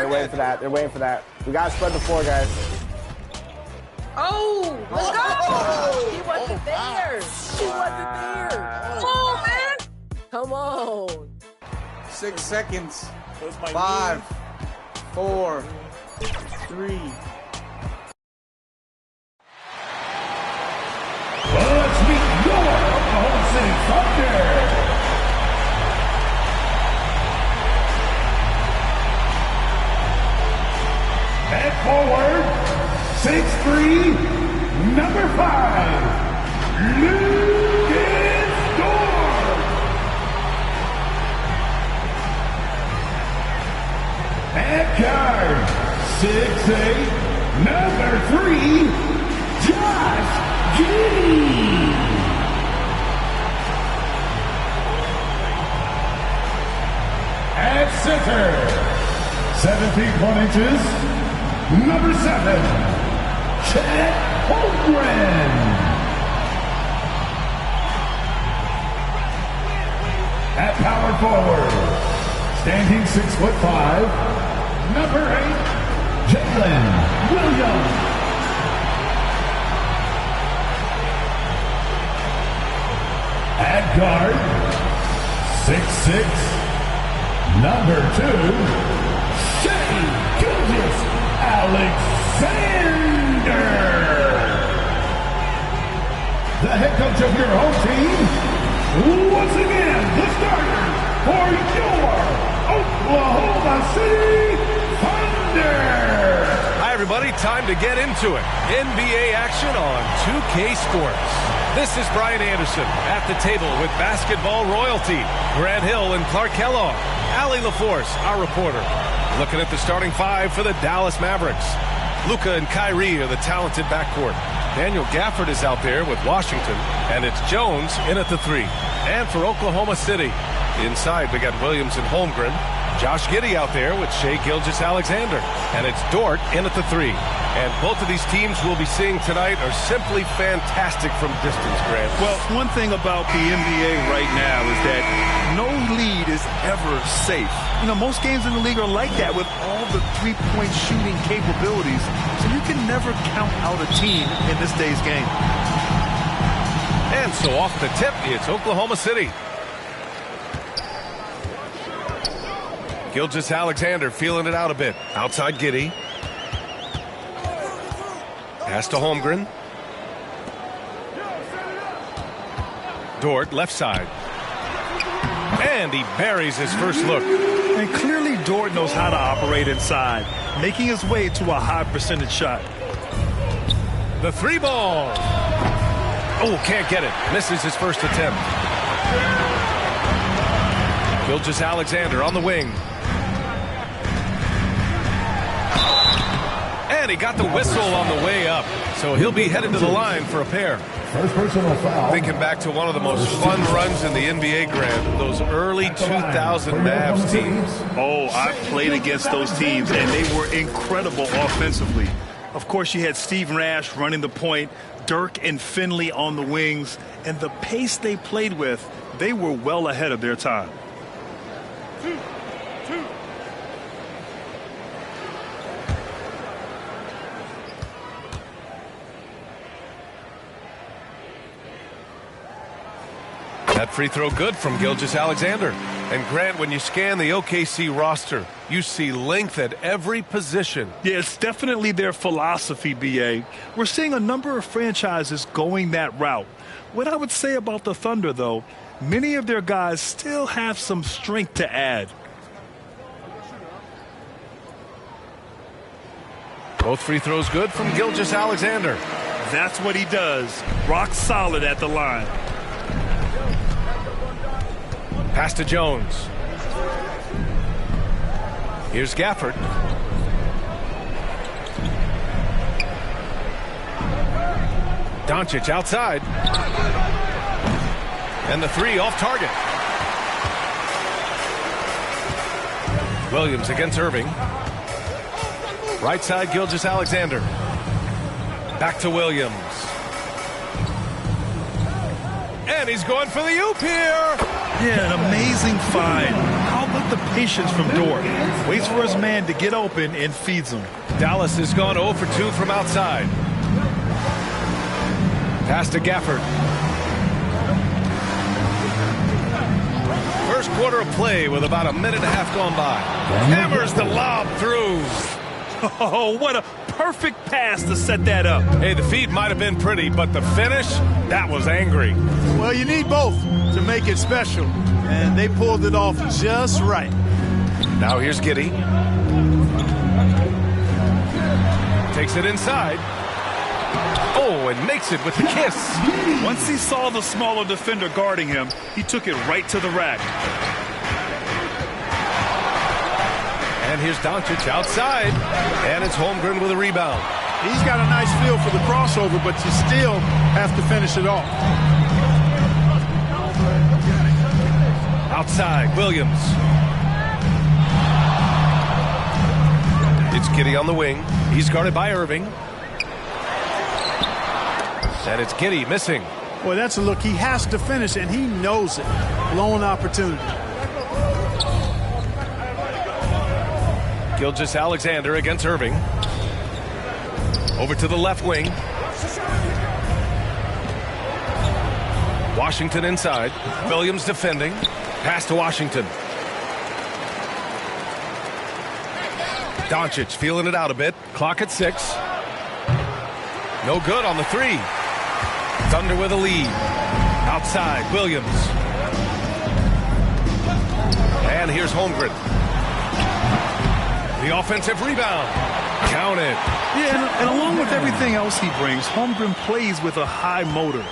They're waiting for that. They're waiting for that. We got to spread the floor, guys. Oh, let's go. He wasn't there. He wasn't there. Come on, man. Come on. 6 seconds. 5, 4, 3. Let's meet your Oklahoma City Thunder. At forward, 6'3", number 5, Lucas Dort. At guard, 6'8", number 3, Josh Giddey. At center, 7 feet 1 inches, number 7, Chet Holmgren. At power forward, standing 6'5", number 8, Jalen Williams. At guard, 6'6", number 2, Shea Gilgeous-Alexander. The head coach of your home team, once again, the starter for your Oklahoma City Thunder. Hi, everybody. Time to get into it. NBA action on 2K Sports. This is Brian Anderson at the table with basketball royalty. Grant Hill and Clark Kellogg. Allie LaForce, our reporter. Looking at the starting 5 for the Dallas Mavericks. Luka and Kyrie are the talented backcourt. Daniel Gafford is out there with Washington, and it's Jones in at the 3. And for Oklahoma City, inside we got Williams and Holmgren. Josh Giddey out there with Shea Gilgeous-Alexander, and it's Dort in at the 3. And both of these teams we'll be seeing tonight are simply fantastic from distance, Grant. Well, one thing about the NBA right now is that no lead is ever safe. You know, most games in the league are like that with all the three-point shooting capabilities. So you can never count out a team in this day's game. And so off the tip, it's Oklahoma City. Gilgeous-Alexander feeling it out a bit. Outside Giddey. Pass to Holmgren. Dort, left side. And he buries his first look. And clearly Dort knows how to operate inside, making his way to a high percentage shot. The 3 ball. Oh, can't get it. Misses his first attempt. Gilgeous-Alexander on the wing. And he got the whistle on the way up. So he'll be headed to the line for a pair. First personal foul. Thinking back to one of the most fun runs in the NBA, Grant, those early 2000 Mavs teams. Oh, I played against those teams, and they were incredible offensively. Of course, you had Steve Nash running the point, Dirk and Finley on the wings, and the pace they played with, they were well ahead of their time. That free throw good from Gilgeous-Alexander. And Grant, when you scan the OKC roster, you see length at every position. Yeah, it's definitely their philosophy, B.A. We're seeing a number of franchises going that route. What I would say about the Thunder, though, many of their guys still have some strength to add. Both free throws good from Gilgeous-Alexander. That's what he does. Rock solid at the line. Pass to Jones. Here's Gafford. Doncic outside. And the 3 off target. Williams against Irving. Right side, Gilgeous-Alexander. Back to Williams. And he's going for the oop here. Yeah, an amazing find. How the patience from Dort. Waits for his man to get open and feeds him. Dallas has gone 0 for 2 from outside. Pass to Gafford. First quarter of play with about a minute and a half gone by. Hammers the lob through. Oh, what a perfect pass to set that up. Hey, the feed might have been pretty, but the finish, that was angry. Well, you need both to make it special, and they pulled it off just right. Now here's Giddey. Takes it inside. Oh, and makes it with the kiss. Once he saw the smaller defender guarding him, he took it right to the rack. And here's Doncic outside. And it's Holmgren with a rebound. He's got a nice feel for the crossover, but you still have to finish it off. Outside, Williams. It's Giddey on the wing. He's guarded by Irving. And it's Giddey missing. Boy, that's a look he has to finish, and he knows it. Blown opportunity. Gilgeous-Alexander against Irving. Over to the left wing. Washington inside. Williams defending. Pass to Washington. Doncic feeling it out a bit. Clock at 6. No good on the 3. Thunder with a lead. Outside, Williams. And here's Holmgren. The offensive rebound. Count it. Yeah, and along with everything else he brings, Holmgren plays with a high motor.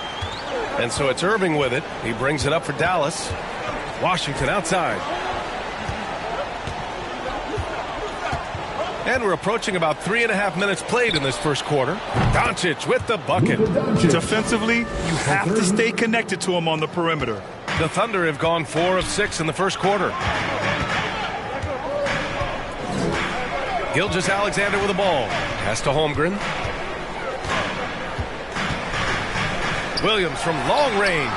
And so it's Irving with it. He brings it up for Dallas. Washington outside. And we're approaching about 3.5 minutes played in this first quarter. Doncic with the bucket. Defensively, you have to stay connected to him on the perimeter. The Thunder have gone 4 of 6 in the first quarter. Gilgeous-Alexander with the ball. Pass to Holmgren. Williams from long range.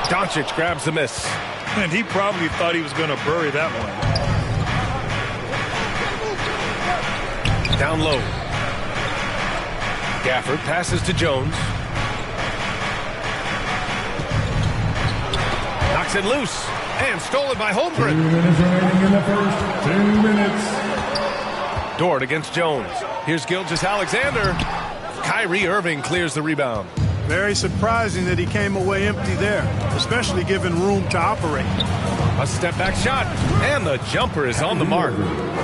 Doncic grabs the miss. And he probably thought he was going to bury that one. Down low. Gafford passes to Jones. Knocks it loose. And stolen by Holmgren. 2 minutes remaining in the first 2 minutes. Dort against Jones. Here's Gilgeous-Alexander. Kyrie Irving clears the rebound. Very surprising that he came away empty there, especially given room to operate. A step back shot. And the jumper is on the mark.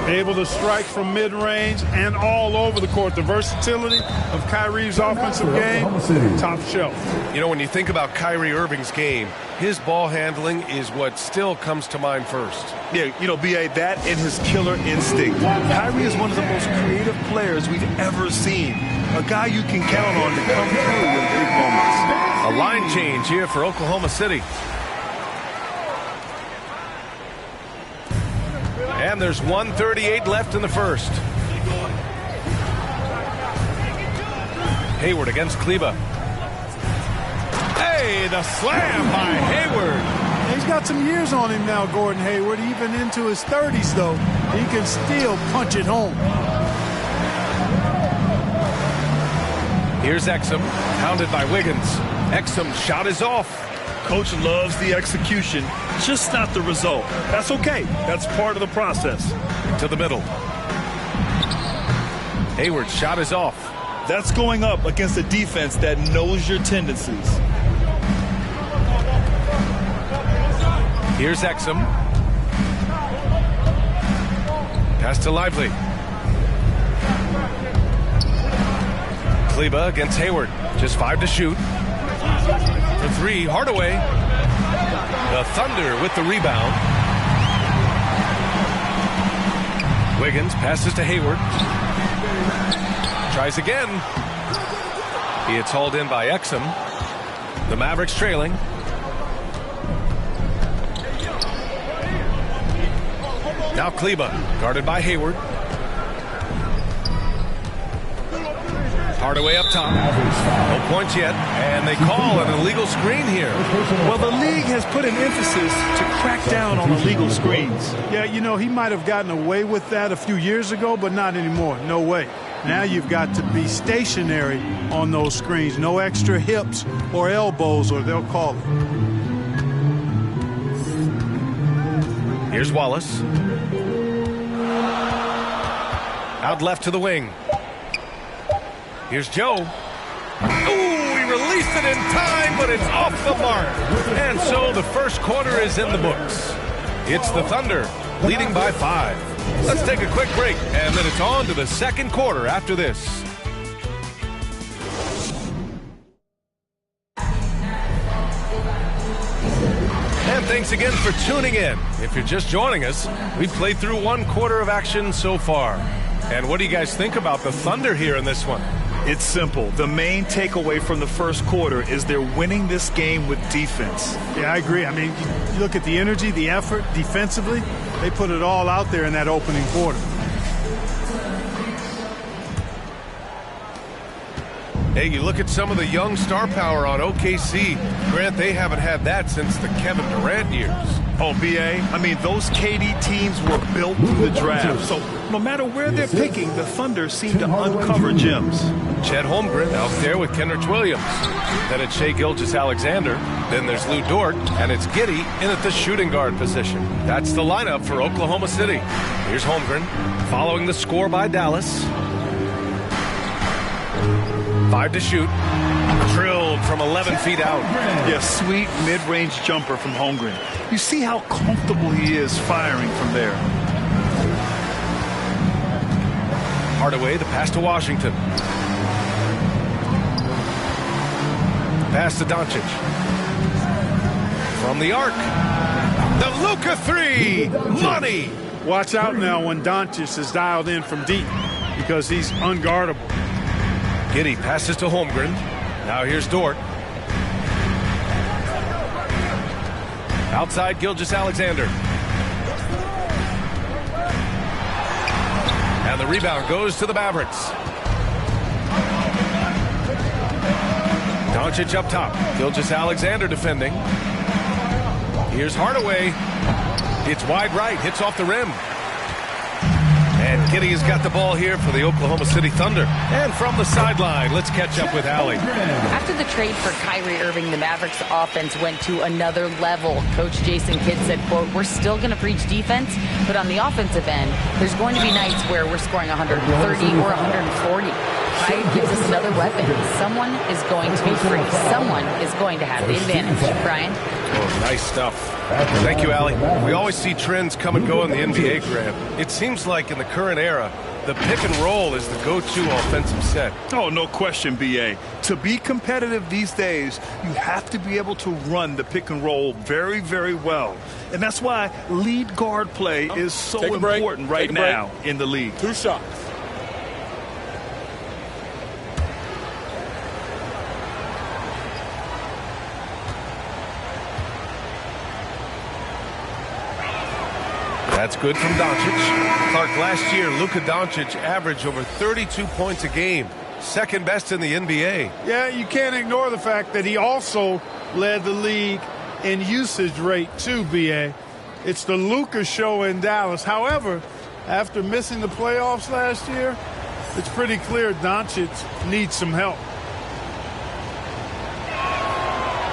Able to strike from mid-range and all over the court. The versatility of Kyrie's offensive game, top shelf. You know, when you think about Kyrie Irving's game, his ball handling is what still comes to mind first. Yeah, you know, B.A., that and his killer instinct. Kyrie is one of the most creative players we've ever seen. A guy you can count on to come through in big moments. A line change here for Oklahoma City. And there's 1:38 left in the first. Hayward against Kleba. Hey, the slam by Hayward. He's got some years on him now, Gordon Hayward. Even into his 30s, though, he can still punch it home. Here's Exum, pounded by Wiggins. Exum's shot is off. Coach loves the execution, just not the result. That's okay. That's part of the process. To the middle. Hayward's shot is off. That's going up against a defense that knows your tendencies. Here's Exum. Pass to Lively. Kleba against Hayward. Just 5 to shoot. For 3, Hardaway. The Thunder with the rebound. Wiggins passes to Hayward. Tries again. He gets hauled in by Exum. The Mavericks trailing. Now Kleba, guarded by Hayward. Hardaway up top. No points yet. And they call an illegal screen here. Well, the league has put an emphasis to crack down on illegal screens. Yeah, you know, he might have gotten away with that a few years ago, but not anymore. No way. Now you've got to be stationary on those screens. No extra hips or elbows, or they'll call it. Here's Wallace. Out left to the wing. Here's Joe. Ooh, he released it in time, but it's off the mark. And so the first quarter is in the books. It's the Thunder leading by 5. Let's take a quick break, and then it's on to the second quarter after this. And thanks again for tuning in. If you're just joining us, we've played through one quarter of action so far. And what do you guys think about the Thunder here in this one? It's simple. The main takeaway from the first quarter is they're winning this game with defense. Yeah, I agree. I mean, you look at the energy, the effort defensively, they put it all out there in that opening quarter. Hey, you look at some of the young star power on OKC. Grant, they haven't had that since the Kevin Durant years. Oh, B.A., I mean, those KD teams were built through the draft. So no matter where they're picking, the Thunder seem to uncover gems. Chet Holmgren out there with Kenrich Williams. Then it's Shai Gilgeous-Alexander. Then there's Lou Dort. And it's Giddey in at the shooting guard position. That's the lineup for Oklahoma City. Here's Holmgren following the score by Dallas. 5 to shoot. Drilled from 11 feet out. Yeah, sweet mid-range jumper from Holmgren. You see how comfortable he is firing from there. Hardaway, the pass to Washington. Pass to Doncic. From the arc. The Luka 3. Money. Watch out now when Doncic is dialed in from deep because he's unguardable. Giddey passes to Holmgren. Now here's Dort. Outside Gilgeous-Alexander. And the rebound goes to the Mavericks. Doncic up top. Gilgeous-Alexander defending. Here's Hardaway. It's wide right. Hits off the rim. And Giddey has got the ball here for the Oklahoma City Thunder. And from the sideline, let's catch up with Allie. After the trade for Kyrie Irving, the Mavericks offense went to another level. Coach Jason Kidd said, quote, "We're still going to preach defense, but on the offensive end, there's going to be nights where we're scoring 130 or 140. Kyrie gives us another weapon. Someone is going to be free. Someone is going to have the advantage." Brian? Oh, nice stuff. Thank you, Allie. We always see trends come and go in the NBA, Grant. It seems like in the current era, the pick and roll is the go-to offensive set. Oh, no question, B.A. To be competitive these days, you have to be able to run the pick and roll very, very well. And that's why lead guard play is so important right now in the league. 2 shots. That's good from Doncic. Clark, last year, Luka Doncic averaged over 32 points a game. Second best in the NBA. Yeah, you can't ignore the fact that he also led the league in usage rate too, B.A. It's the Luka show in Dallas. However, after missing the playoffs last year, it's pretty clear Doncic needs some help.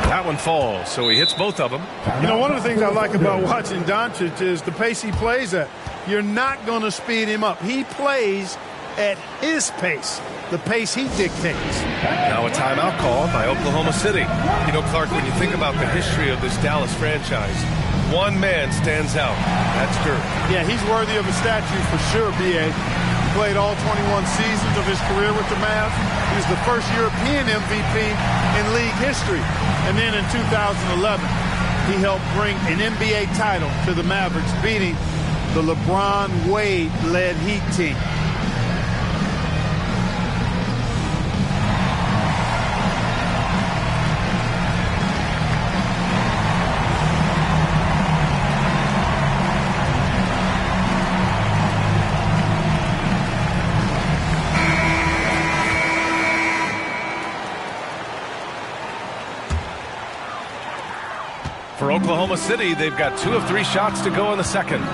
That one falls, so he hits both of them. You know, one of the things I like about watching Doncic is the pace he plays at. You're not going to speed him up. He plays at his pace, the pace he dictates. Now a timeout call by Oklahoma City. You know, Clark, when you think about the history of this Dallas franchise, one man stands out. That's Dirk. Yeah, he's worthy of a statue for sure, B.A. He played all 21 seasons of his career with the Mavs. He was the first European MVP in league history. And then in 2011, he helped bring an NBA title to the Mavericks, beating the LeBron Wade-led Heat team. Oklahoma City, they've got 2 of 3 shots to go in the second.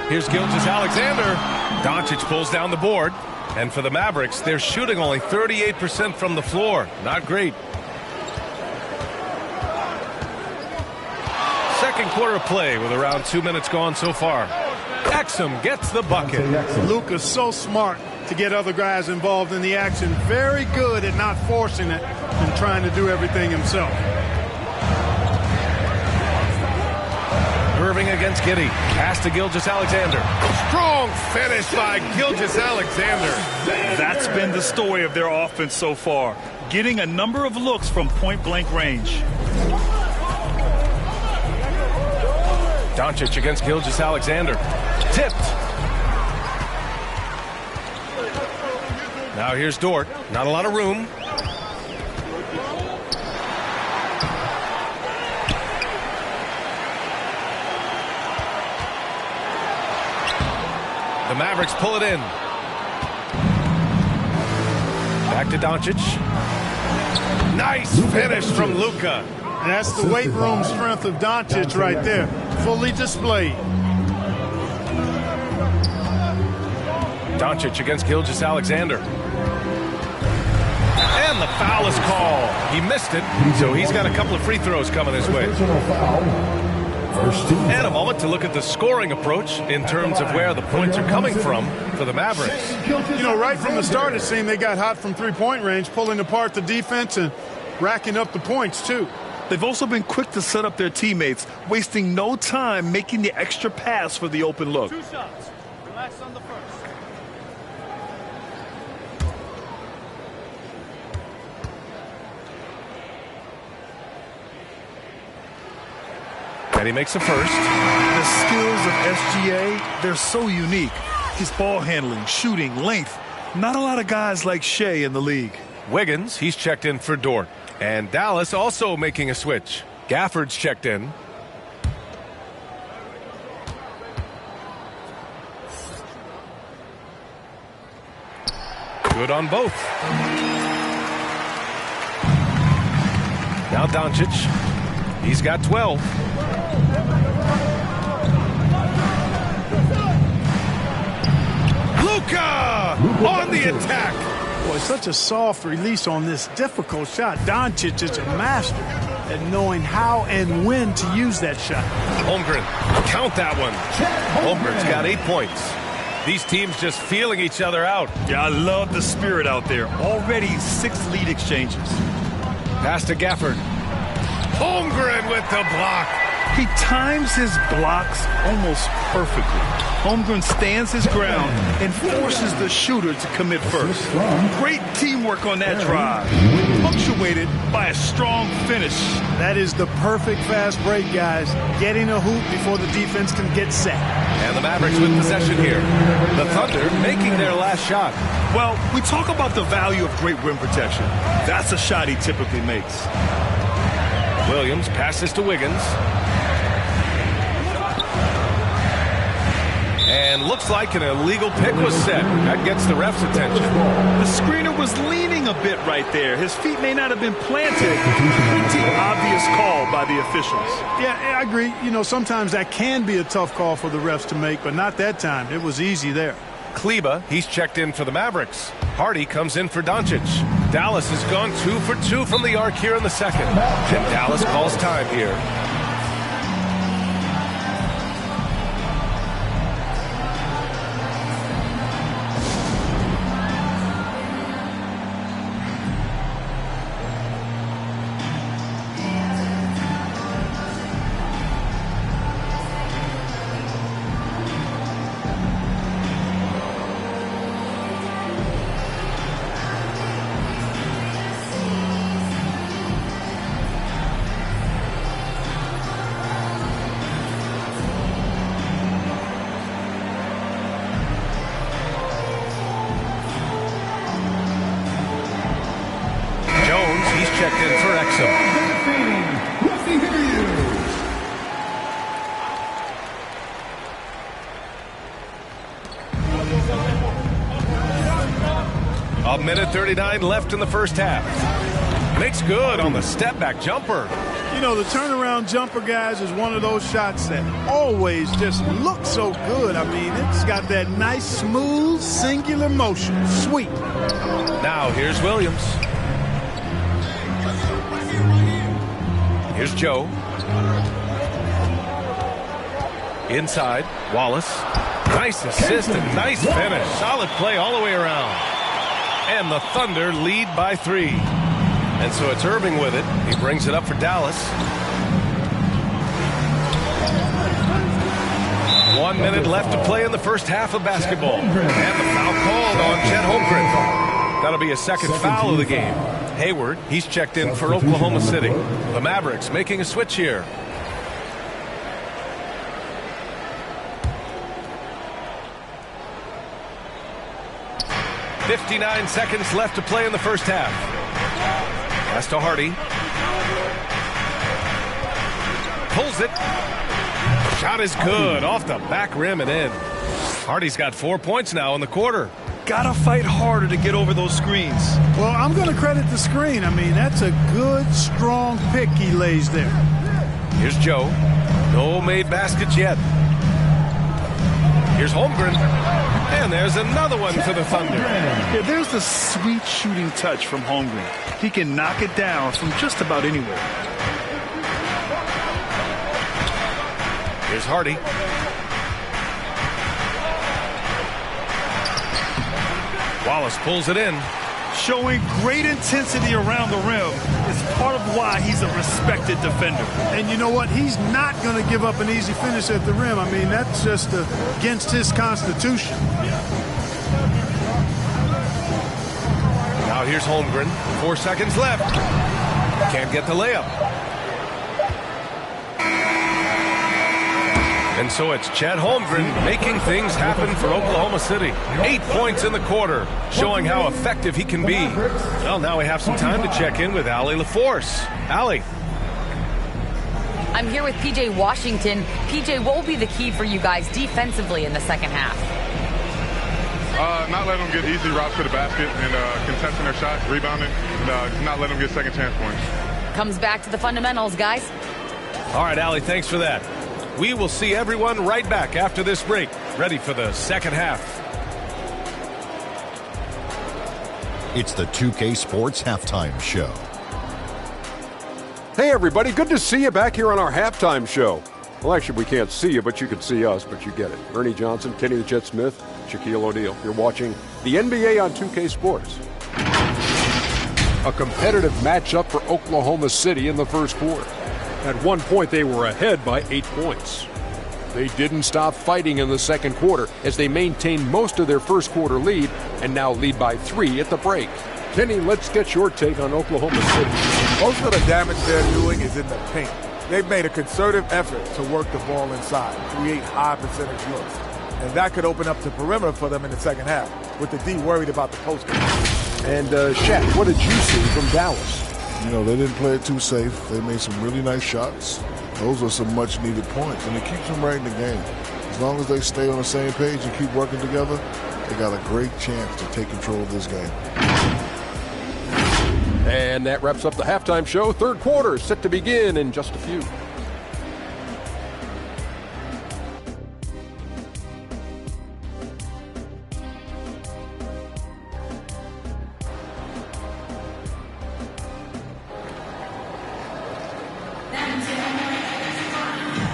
Here's Gilgeous-Alexander. Doncic pulls down the board. And for the Mavericks, they're shooting only 38% from the floor. Not great. Second quarter play with around 2 minutes gone so far. Exum gets the bucket. Luka's so smart to get other guys involved in the action. Very good at not forcing it and trying to do everything himself. Irving against Giddey. Pass to Gilgeous-Alexander. Strong finish by Gilgeous-Alexander. That's been the story of their offense so far. Getting a number of looks from point-blank range. Doncic against Gilgeous-Alexander. Tipped. Now here's Dort. Not a lot of room. The Mavericks pull it in. Back to Doncic. Nice finish from Luka. That's the weight room strength of Doncic right there. Fully displayed. Doncic against Gilgeous-Alexander. And the foul is called. He missed it, so he's got a couple of free throws coming his way. And a moment to look at the scoring approach in terms of where the points are coming from for the Mavericks. You know, right from the start, it seemed they got hot from three-point range, pulling apart the defense and racking up the points, too. They've also been quick to set up their teammates, wasting no time making the extra pass for the open look. 2 shots. Relax on the first. And he makes the first. The skills of SGA, they're so unique. His ball handling, shooting, length. Not a lot of guys like Shea in the league. Wiggins, he's checked in for Dort. And Dallas also making a switch. Gafford's checked in. Good on both. Now Doncic. He's got 12. Luka on the attack. Boy, such a soft release on this difficult shot. Doncic is a master at knowing how and when to use that shot. Holmgren, count that one. Holmgren's got 8 points. These teams just feeling each other out. Yeah, I love the spirit out there. Already 6 lead exchanges. Pass to Gafford. Holmgren with the block. He times his blocks almost perfectly. Holmgren stands his ground and forces the shooter to commit first. Great teamwork on that drive, punctuated by a strong finish. That is the perfect fast break, guys. Getting a hoop before the defense can get set. And the Mavericks with possession here. The Thunder making their last shot. Well, we talk about the value of great rim protection. That's a shot he typically makes. Williams passes to Wiggins. And looks like an illegal pick was set. That gets the ref's attention. The screener was leaning a bit right there. His feet may not have been planted. Pretty obvious call by the officials. Yeah, I agree. You know, sometimes that can be a tough call for the refs to make, but not that time. It was easy there. Kleba, he's checked in for the Mavericks. Hardy comes in for Doncic. Dallas has gone 2 for 2 from the arc here in the second. And Dallas calls time here. Checked in for Exum. A minute 39 left in the first half. Makes good on the step back jumper. You know, the turnaround jumper, guys, is one of those shots that always just looks so good. I mean, it's got that nice, smooth, singular motion. Sweet. Now, here's Williams. Here's Joe. Inside, Wallace. Nice assist and nice finish. Solid play all the way around. And the Thunder lead by 3. And so it's Irving with it. He brings it up for Dallas. 1 minute left to play in the first half of basketball. And the foul called on Chet Holmgren. That'll be a second foul of the game. Hayward, he's checked in for Oklahoma City. The Mavericks making a switch here. .59 seconds left to play in the first half. Pass to Hardy. Pulls it. Shot is good. Off the back rim and in. Hardy's got 4 points now in the quarter. Gotta fight harder to get over those screens. Well, I'm going to credit the screen. I mean, that's a good, strong pick he lays there. Here's Joe. No made baskets yet. Here's Holmgren. And there's another one for the Thunder. Yeah, there's the sweet shooting touch from Holmgren. He can knock it down from just about anywhere. Here's Hardy. Wallace pulls it in. Showing great intensity around the rim is part of why he's a respected defender. And you know what? He's not going to give up an easy finish at the rim. I mean, that's just against his constitution. Now here's Holmgren. 4 seconds left. Can't get the layup. And so it's Chet Holmgren making things happen for Oklahoma City. 8 points in the quarter, showing how effective he can be. Well, now we have some time to check in with Allie LaForce. Allie. I'm here with P.J. Washington. P.J., what will be the key for you guys defensively in the second half? Not letting them get easy routes to the basket and contesting their shot, rebounding, and not letting them get second chance points. Comes back to the fundamentals, guys. All right, Allie, thanks for that. We will see everyone right back after this break, ready for the second half. It's the 2K Sports Halftime Show. Hey, everybody. Good to see you back here on our halftime show. Well, actually, we can't see you, but you can see us, but you get it. Ernie Johnson, Kenny the Jet Smith, Shaquille O'Neal. You're watching the NBA on 2K Sports. A competitive matchup for Oklahoma City in the first quarter. At one point, they were ahead by 8 points. They didn't stop fighting in the second quarter as they maintained most of their first quarter lead and now lead by 3 at the break. Kenny, let's get your take on Oklahoma City. Most of the damage they're doing is in the paint. They've made a concerted effort to work the ball inside, create high percentage looks. And that could open up the perimeter for them in the second half, with the D worried about the post game. And Shaq, what did you see from Dallas? You know, they didn't play it too safe. They made some really nice shots. Those are some much-needed points, and it keeps them right in the game. As long as they stay on the same page and keep working together, they got a great chance to take control of this game. And that wraps up the halftime show. Third quarter set to begin in just a few.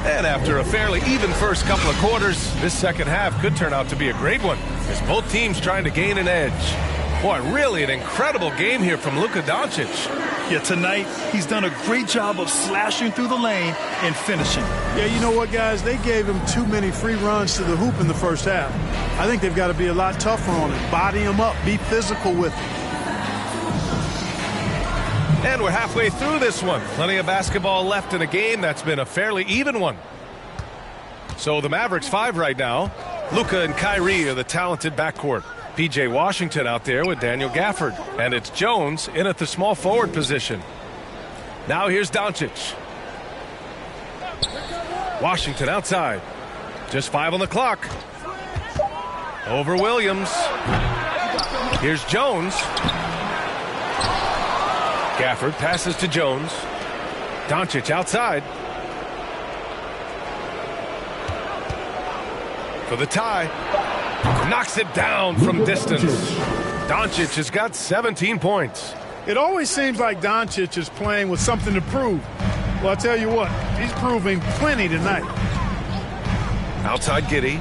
And after a fairly even first couple of quarters, this second half could turn out to be a great one, as both teams trying to gain an edge. Boy, really an incredible game here from Luka Doncic. Yeah, tonight he's done a great job of slashing through the lane and finishing. Yeah, you know what, guys? They gave him too many free runs to the hoop in the first half. I think they've got to be a lot tougher on him. Body him up. Be physical with him. And we're halfway through this one. Plenty of basketball left in a game that's been a fairly even one. So the Mavericks 5 right now. Luka and Kyrie are the talented backcourt. P.J. Washington out there with Daniel Gafford. And it's Jones in at the small forward position. Now here's Doncic. Washington outside. Just 5 on the clock. Over Williams. Here's Jones. Gafford passes to Jones. Doncic outside. For the tie. Knocks it down from distance. Doncic has got 17 points. It always seems like Doncic is playing with something to prove. Well, I'll tell you what, he's proving plenty tonight. Outside Giddey.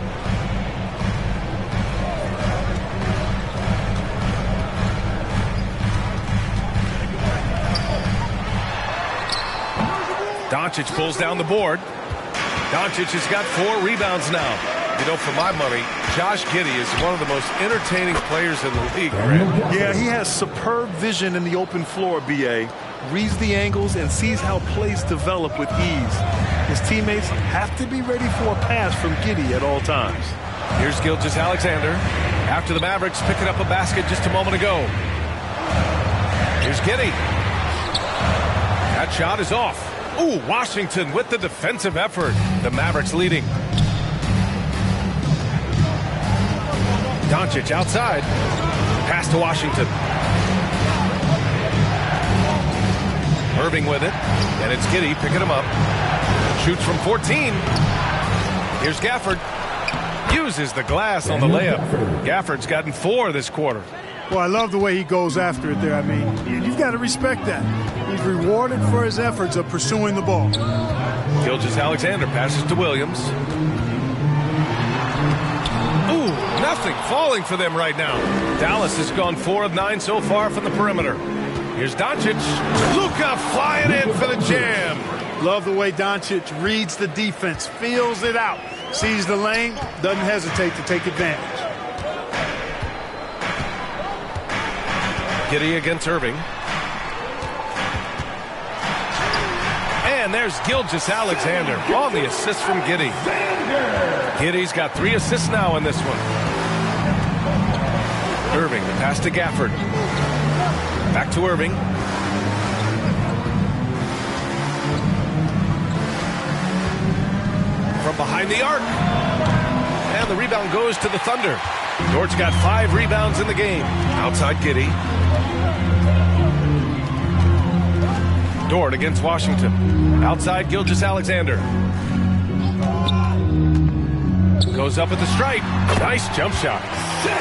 Doncic pulls down the board. Doncic has got 4 rebounds now. You know, for my money, Josh Giddey is one of the most entertaining players in the league, Grant. Yeah, he has superb vision in the open floor, B.A. Reads the angles and sees how plays develop with ease. His teammates have to be ready for a pass from Giddey at all times. Here's Gilgeous-Alexander. After the Mavericks picking up a basket just a moment ago. Here's Giddey. That shot is off. Ooh, Washington with the defensive effort. The Mavericks leading. Doncic outside. Pass to Washington. Irving with it. And it's Giddey picking him up. Shoots from 14. Here's Gafford. Uses the glass on the layup. Gafford's gotten 4 this quarter. Well, I love the way he goes after it there. I mean, you've got to respect that. He's rewarded for his efforts of pursuing the ball. Gilgeous-Alexander passes to Williams. Ooh, nothing falling for them right now. Dallas has gone 4 of 9 so far from the perimeter. Here's Doncic. Luka flying in for the jam. Love the way Doncic reads the defense, feels it out, sees the lane, doesn't hesitate to take advantage. Giddey against Irving. And there's Gilgeous-Alexander on the assist from Giddey. Giddey's got 3 assists now in this one. Irving, the pass to Gafford. Back to Irving. From behind the arc. And the rebound goes to the Thunder. Dort's got 5 rebounds in the game. Outside Giddey. Dort against Washington. Outside Gilgeous-Alexander. Goes up at the stripe. Nice jump shot.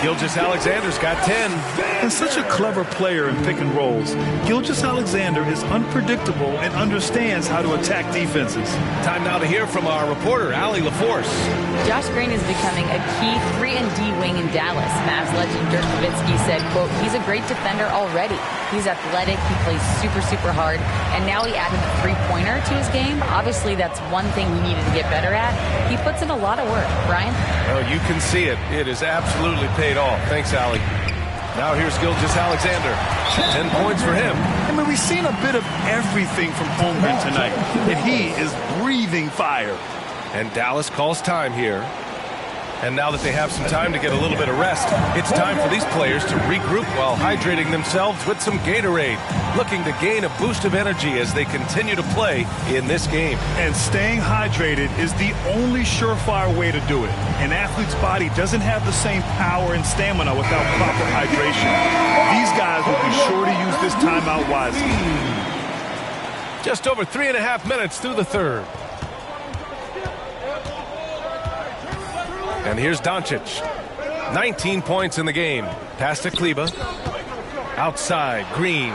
Gilgeous-Alexander's got 10. And such a clever player in pick and rolls. Gilgeous-Alexander is unpredictable and understands how to attack defenses. Time now to hear from our reporter, Allie LaForce. Josh Green is becoming a key 3-and-D wing in Dallas. Mavs legend Dirk Nowitzki said, quote, he's a great defender already. He's athletic, he plays super, super hard, and now he added the three-pointer to his game. Obviously, that's one thing he needed to get better at. He puts in a lot of work. Brian? Well, you can see it. It is absolutely paid off. Thanks, Allie. Now here's Gilgeous-Alexander. 10 points for him. I mean, we've seen a bit of everything from Holmgren tonight, and he is breathing fire. And Dallas calls time here. And now that they have some time to get a little bit of rest, it's time for these players to regroup while hydrating themselves with some Gatorade, looking to gain a boost of energy as they continue to play in this game. And staying hydrated is the only surefire way to do it. An athlete's body doesn't have the same power and stamina without proper hydration. These guys will be sure to use this timeout wisely. Just over 3.5 minutes through the third. And here's Doncic. 19 points in the game. Pass to Kleba. Outside, Green.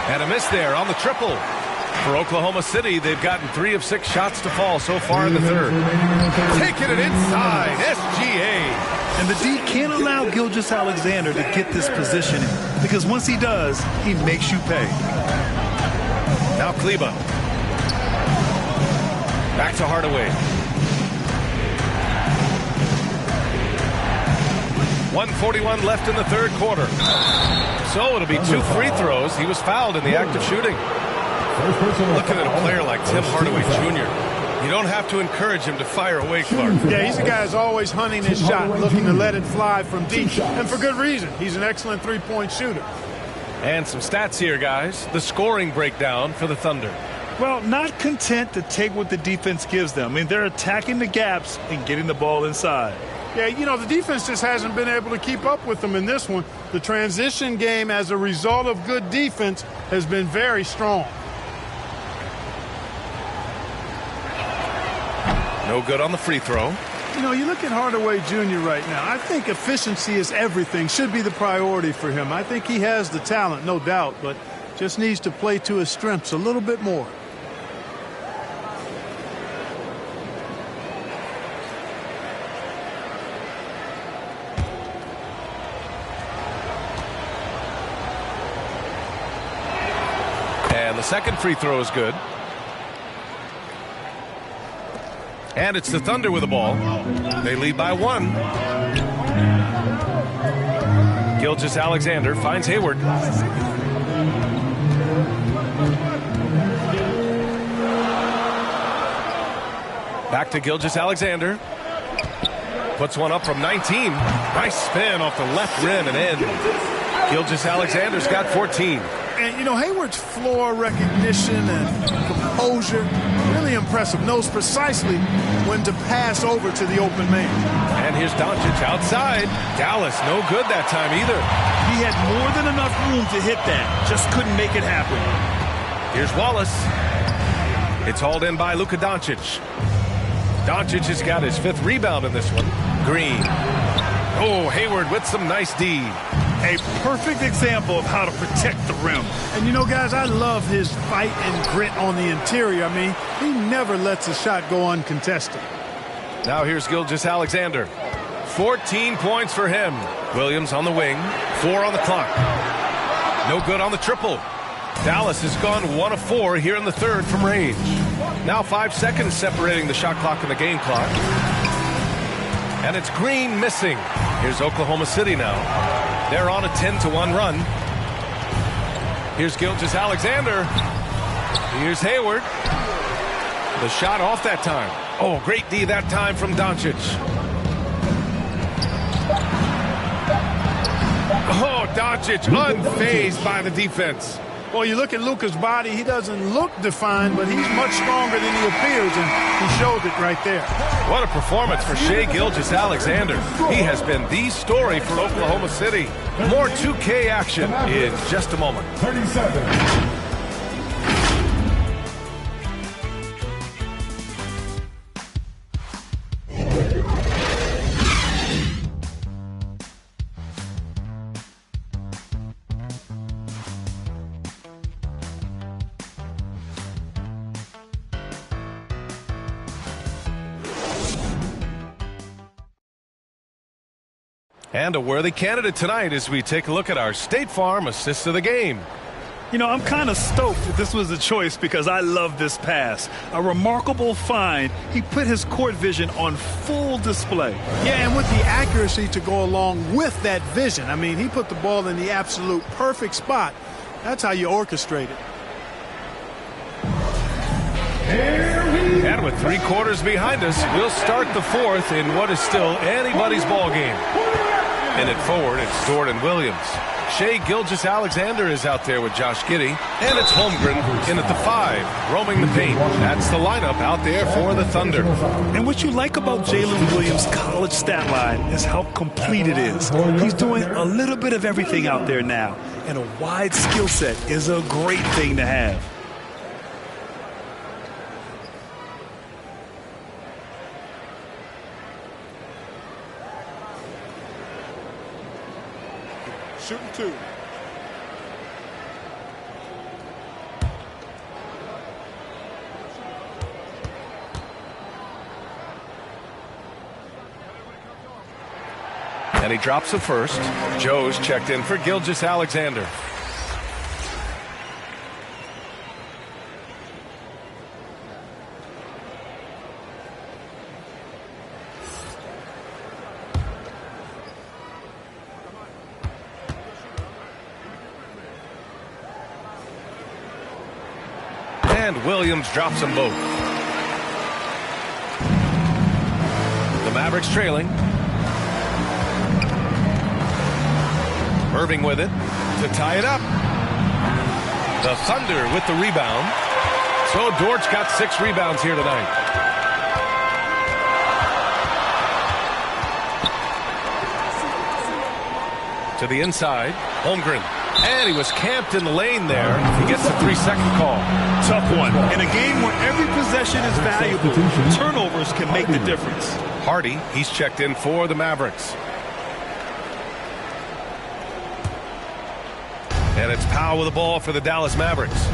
And a miss there on the triple. For Oklahoma City, they've gotten 3 of 6 shots to fall so far in the third. Taking it inside, SGA. And the D can't allow Gilgeous-Alexander to get this positioning, because once he does, he makes you pay. Now Kleba. Back to Hardaway. 1:41 left in the third quarter. So it'll be 2 free throws. He was fouled in the act of shooting. Looking at a player like Tim Hardaway Jr., you don't have to encourage him to fire away, Clark. Yeah, he's a guy who's always hunting his shot, looking to let it fly from deep. And for good reason. He's an excellent three-point shooter. And some stats here, guys. The scoring breakdown for the Thunder. Well, not content to take what the defense gives them. I mean, they're attacking the gaps and getting the ball inside. Yeah, you know, the defense just hasn't been able to keep up with them in this one. The transition game, as a result of good defense, has been very strong. No good on the free throw. You know, you look at Hardaway Jr. right now. I think efficiency is everything, should be the priority for him. I think he has the talent, no doubt, but just needs to play to his strengths a little bit more. And the second free throw is good. And it's the Thunder with the ball. They lead by 1. Gilgeous-Alexander finds Hayward. Back to Gilgeous-Alexander. Puts one up from 19. Nice spin off the left rim and in. Gilgeous-Alexander's got 14. And, you know, Hayward's floor recognition and composure, really impressive. Knows precisely when to pass over to the open man. And here's Doncic outside. Dallas, no good that time either. He had more than enough room to hit that. Just couldn't make it happen. Here's Wallace. It's hauled in by Luka Doncic. Doncic has got his 5th rebound in this one. Green. Oh, Hayward with some nice D. A perfect example of how to protect the rim. And, you know, guys, I love his fight and grit on the interior. I mean, he never lets a shot go uncontested. Now here's Gilgeous-Alexander. 14 points for him. Williams on the wing. 4 on the clock. No good on the triple. Dallas has gone 1 of 4 here in the 3rd from range. Now 5 seconds separating the shot clock and the game clock. And it's Green missing. Here's Oklahoma City now. They're on a 10-1 run. Here's Gilgeous-Alexander. Here's Hayward. The shot off that time. Oh, great D that time from Doncic. Oh, Doncic unfazed by the defense. Well, you look at Luka's body, he doesn't look defined, but he's much stronger than he appears, and he showed it right there. What a performance for Shai Gilgeous-Alexander. He has been the story for Oklahoma City. More 2K action in just a moment. 37. And a worthy candidate tonight as we take a look at our State Farm assist of the game. You know, I'm kind of stoked that this was a choice because I love this pass. A remarkable find. He put his court vision on full display. Yeah, and with the accuracy to go along with that vision. I mean, he put the ball in the absolute perfect spot. That's how you orchestrate it. And with 3 quarters behind us, we'll start the 4th in what is still anybody's ball game. In it forward, it's Jordan Williams. Shai Gilgeous-Alexander is out there with Josh Giddey. And it's Holmgren in at the 5, roaming the paint. That's the lineup out there for the Thunder. And what you like about Jalen Williams' college stat line is how complete it is. He's doing a little bit of everything out there now. And a wide skill set is a great thing to have. Shooting 2. And he drops the first. Joe's checked in for Gilgeous-Alexander. And Williams drops them both. The Mavericks trailing. Irving with it to tie it up. The Thunder with the rebound. So Dortch got 6 rebounds here tonight. To the inside. Holmgren. And he was camped in the lane there. He gets a 3-second call. Tough one. In a game where every possession is valuable, turnovers can make the difference. Hardy, he's checked in for the Mavericks. And it's Powell with the ball for the Dallas Mavericks.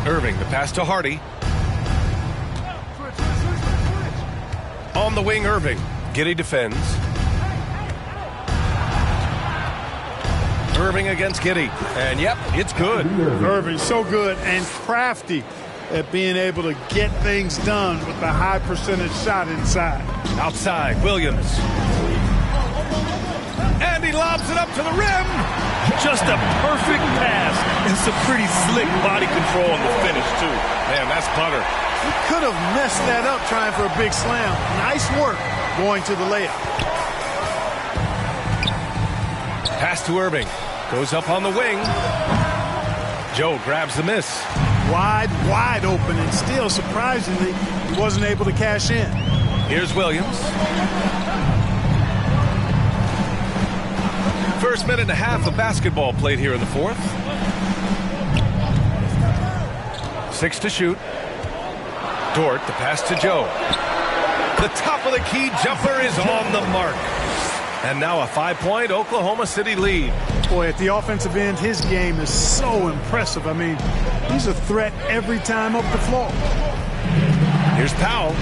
Irving, the pass to Hardy. On the wing, Irving. Giddey defends. Irving against Giddey. And, yep, it's good. Irving, so good and crafty at being able to get things done with the high percentage shot inside. Outside, Williams. And he lobs it up to the rim. Just a perfect pass and some pretty slick body control on the finish, too. Man, that's butter. He could have messed that up trying for a big slam. Nice work going to the layup. Pass to Irving. Goes up on the wing. Joe grabs the miss. Wide open, and still, surprisingly, he wasn't able to cash in. Here's Williams. First minute and a half of basketball played here in the fourth. 6 to shoot. Dort, the pass to Joe. The top of the key jumper is on the mark. And now a 5-point Oklahoma City lead. Boy, at the offensive end, his game is so impressive. I mean, he's a threat every time up the floor. Here's Powell.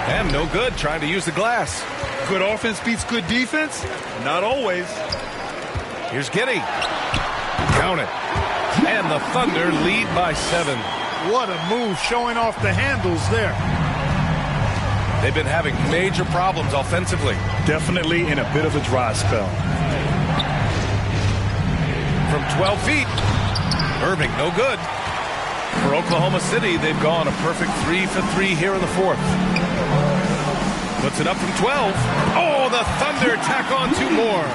And no good, trying to use the glass. Good offense beats good defense? Not always. Here's Giddey. Count it. And the Thunder lead by 7. What a move, showing off the handles there. They've been having major problems offensively. Definitely in a bit of a dry spell. From 12 feet. Irving, no good. For Oklahoma City, they've gone a perfect 3 for 3 here in the fourth. Puts it up from 12. Oh, the Thunder tack on 2 more.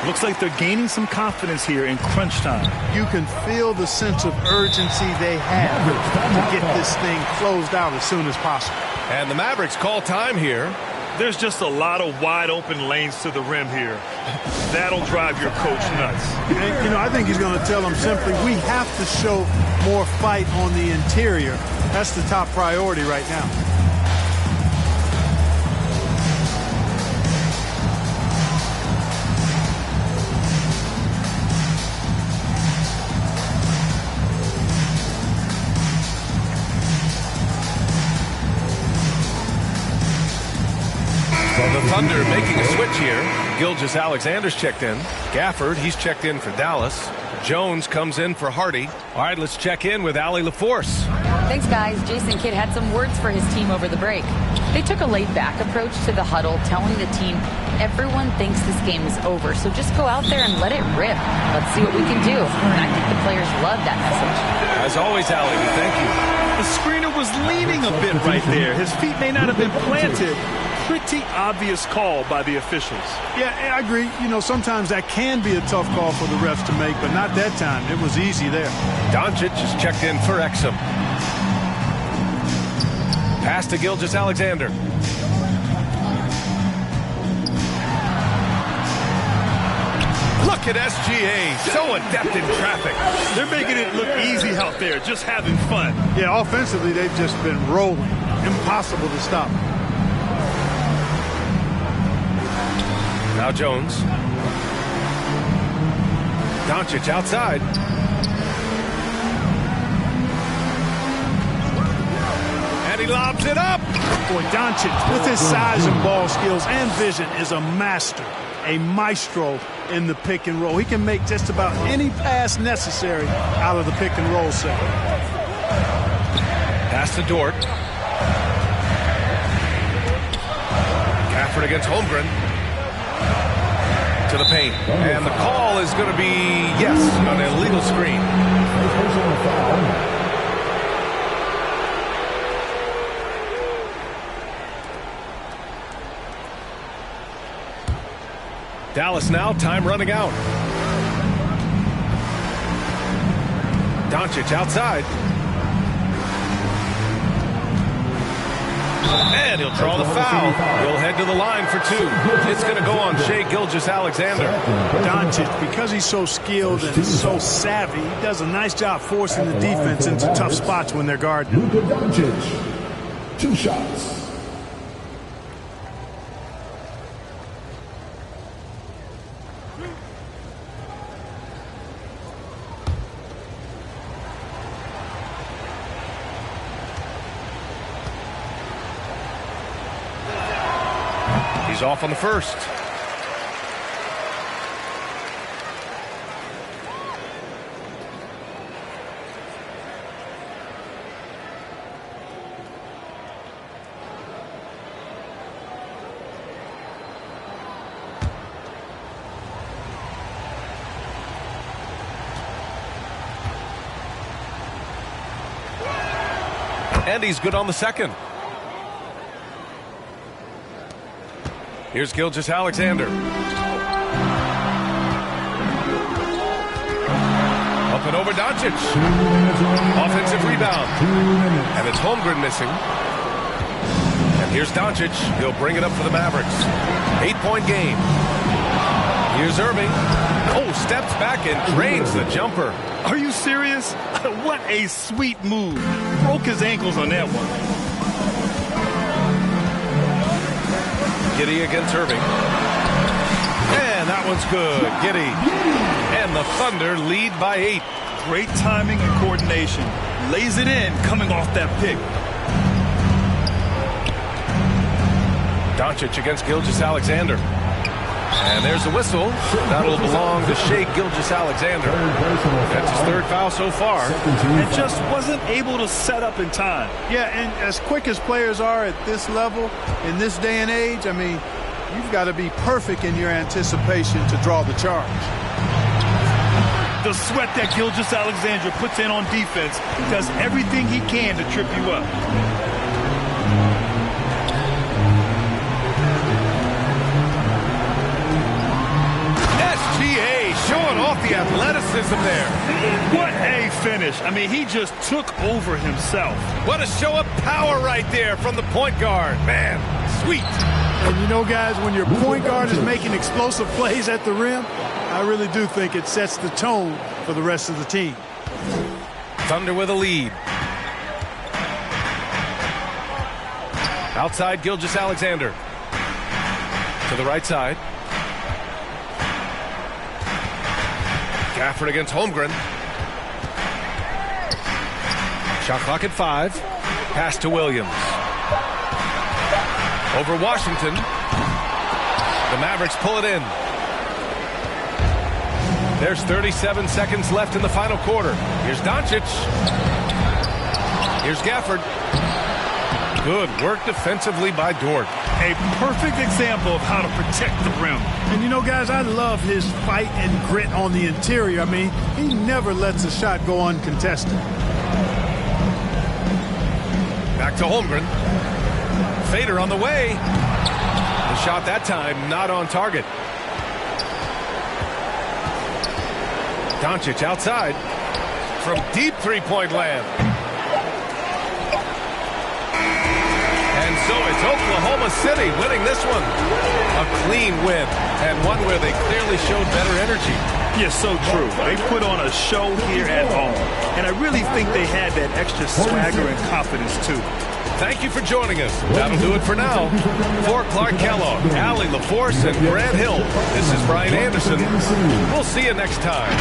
Looks like they're gaining some confidence here in crunch time. You can feel the sense of urgency they have to get this thing closed out as soon as possible. And the Mavericks call time here. There's just a lot of wide open lanes to the rim here. That'll drive your coach nuts. And, you know, I think he's going to tell them simply, we have to show more fight on the interior. That's the top priority right now. The Thunder making a switch here. Gilgeous-Alexander's checked in. Gafford, he's checked in for Dallas. Jones comes in for Hardy. All right, let's check in with Allie LaForce. Thanks, guys. Jason Kidd had some words for his team over the break. They took a laid-back approach to the huddle, telling the team, everyone thinks this game is over, so just go out there and let it rip. Let's see what we can do. And I think the players love that message. As always, Allie, we thank you. The screener was leaning a bit right there. His feet may not have been planted. Pretty obvious call by the officials. Yeah, I agree. You know, sometimes that can be a tough call for the refs to make, but not that time. It was easy there. Doncic is checked in for Exum. Pass to Gilgeous-Alexander. Look at SGA, so adept in traffic. They're making it look easy out there, just having fun. Yeah, offensively, they've just been rolling. Impossible to stop. Now Jones. Doncic outside. And he lobs it up. Boy, Doncic, with his size and ball skills and vision, is a master, a maestro in the pick and roll. He can make just about any pass necessary out of the pick and roll set. Pass to Dort. Gafford against Holmgren. To the paint. And the call is going to be, yes, on an illegal screen. Dallas now, time running out. Doncic outside. And he'll draw the foul. He'll head to the line for 2. It's going to go on Shai Gilgeous-Alexander. Doncic, because he's so skilled and so savvy, he does a nice job forcing the defense into tough spots when they're guarding. Luka Doncic, 2 shots. He's off on the first. And he's good on the second. Here's Gilgeous-Alexander. Up and over Doncic. Offensive rebound. And it's Holmgren missing. And here's Doncic. He'll bring it up for the Mavericks. 8-point game. Here's Irving. Oh, steps back and drains the jumper. Are you serious? What a sweet move. Broke his ankles on that one. Giddey against Irving. And that one's good. Giddey. And the Thunder lead by 8. Great timing and coordination. Lays it in coming off that pick. Doncic against Gilgeous-Alexander. And there's the whistle. That'll belong to Shai Gilgeous-Alexander. That's his 3rd foul so far. And just wasn't able to set up in time. Yeah, and as quick as players are at this level, in this day and age, I mean, you've got to be perfect in your anticipation to draw the charge. The sweat that Gilgeous-Alexander puts in on defense does everything he can to trip you up. Showing off the athleticism there. What a finish. I mean, he just took over himself. What a show of power right there from the point guard. Man, sweet. And you know, guys, when your point guard is making explosive plays at the rim, I really do think it sets the tone for the rest of the team. Thunder with a lead. Outside Gilgeous-Alexander. To the right side. Gafford against Holmgren. Shot clock at 5. Pass to Williams. Over Washington. The Mavericks pull it in. There's 37 seconds left in the final quarter. Here's Doncic. Here's Gafford. Good work defensively by Dort. A perfect example of how to protect the rim. And you know, guys, I love his fight and grit on the interior. I mean, he never lets a shot go uncontested. Back to Holmgren. Fader on the way. The shot that time not on target. Doncic outside from deep three-point land. And so it's Oklahoma City winning this one. A clean win, and one where they clearly showed better energy. Yeah, so true. They put on a show here at home, and I really think they had that extra swagger and confidence, too. Thank you for joining us. That'll do it for now. For Clark Kellogg, Allie LaForce, and Grant Hill, this is Brian Anderson. We'll see you next time.